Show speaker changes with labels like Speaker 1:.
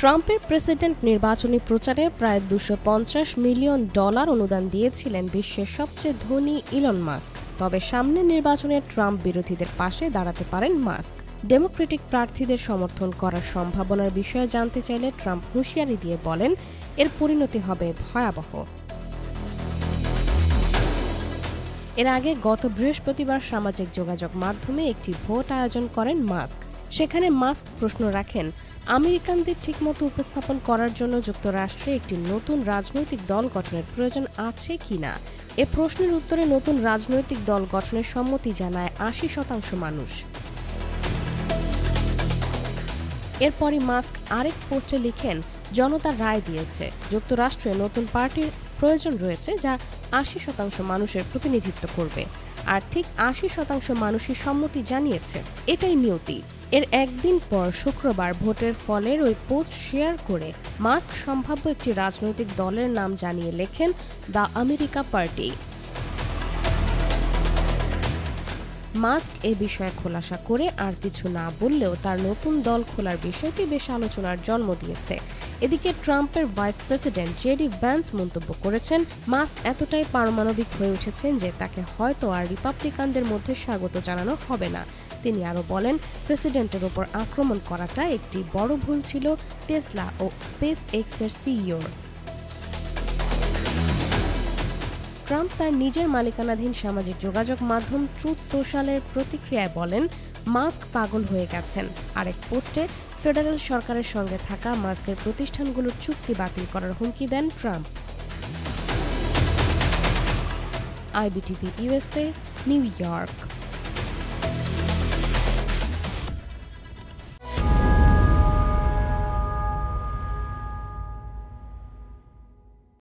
Speaker 1: ট্রাম্পের প্রেসিডেন্ট নির্বাচনী প্রচারে প্রায় $250 মিলিয়ন অনুদান দিয়েছিলেন বিশ্বের সবচেয়ে ধনী ইলন মাস্ক। তবে সামনের নির্বাচনে ট্রাম্প বিরোধীদের পাশে দাঁড়াতে পারেন মাস্ক। ডেমোক্রেটিক প্রার্থীদের সমর্থন করার সম্ভাবনার বিষয়ে জানতে চাইলে ট্রাম্প হুঁশিয়ারি দিয়ে বলেন, এর পরিণতি হবে ভয়াবহ। এর আগে গত বৃহস্পতিবার সামাজিক যোগাযোগ মাধ্যমে একটি ভোট আয়োজন করেন মাস্ক। সেখানে মাস্ক প্রশ্ন রাখেন, আমেরিকানদের ঠিকমতো উপস্থাপন করার জন্য যুক্তরাষ্ট্রে একটি নতুন রাজনৈতিক দল গঠনের প্রয়োজন আছে কিনা। এ প্রশ্নের উত্তরে নতুন রাজনৈতিক দল গঠনের সম্মতি জানায় ৮০% মানুষ। এরপরই মাস্ক আরেক পোস্টে লিখেন, জনতা রায় দিয়েছে, যুক্তরাষ্ট্রে নতুন পার্টির প্রয়োজন রয়েছে যা ৮০% মানুষের প্রতিনিধিত্ব করবে। আর ঠিক ৮০% মানুষই সম্মতি জানিয়েছে। এটাই নিয়তি। এর একদিন পর শুক্রবার ভোটের ফলের ওই পোস্ট শেয়ার করে মাস্ক সম্ভাব্য একটি রাজনৈতিক দলের নাম জানিয়ে লেখেন, দ্য আমেরিকা পার্টি। মাস্ক এ বিষয়ে খোলাসা করে আর কিছু না বললেও তার নতুন দল খোলার বিষয়টি বেশ আলোচনার জন্ম দিয়েছে। এদিকে ট্রাম্পের ভাইস প্রেসিডেন্ট জেডি ভ্যান্স মন্তব্য করেছেন, মাস্ক এতটাই পারমাণবিক হয়ে উঠেছেন যে তাকে হয়তো আর রিপাবলিকানদের মধ্যে স্বাগত জানানো হবে না। তিনি আরও বলেন, প্রেসিডেন্টের ওপর আক্রমণ করাটা একটি বড় ভুল ছিল টেসলা ও স্পেস এক্সের সিইওর। ট্রাম্প তার নিজের মালিকানাধীন সামাজিক যোগাযোগ মাধ্যম ট্রুথ সোশ্যালের প্রতিক্রিয়ায় বলেন, মাস্ক পাগল হয়ে গেছেন। আরেক পোস্টে ফেডারেল সরকারের সঙ্গে থাকা মাস্কের প্রতিষ্ঠানগুলোর চুক্তি বাতিল করার হুমকি দেন Trump. IBTV USA, New York.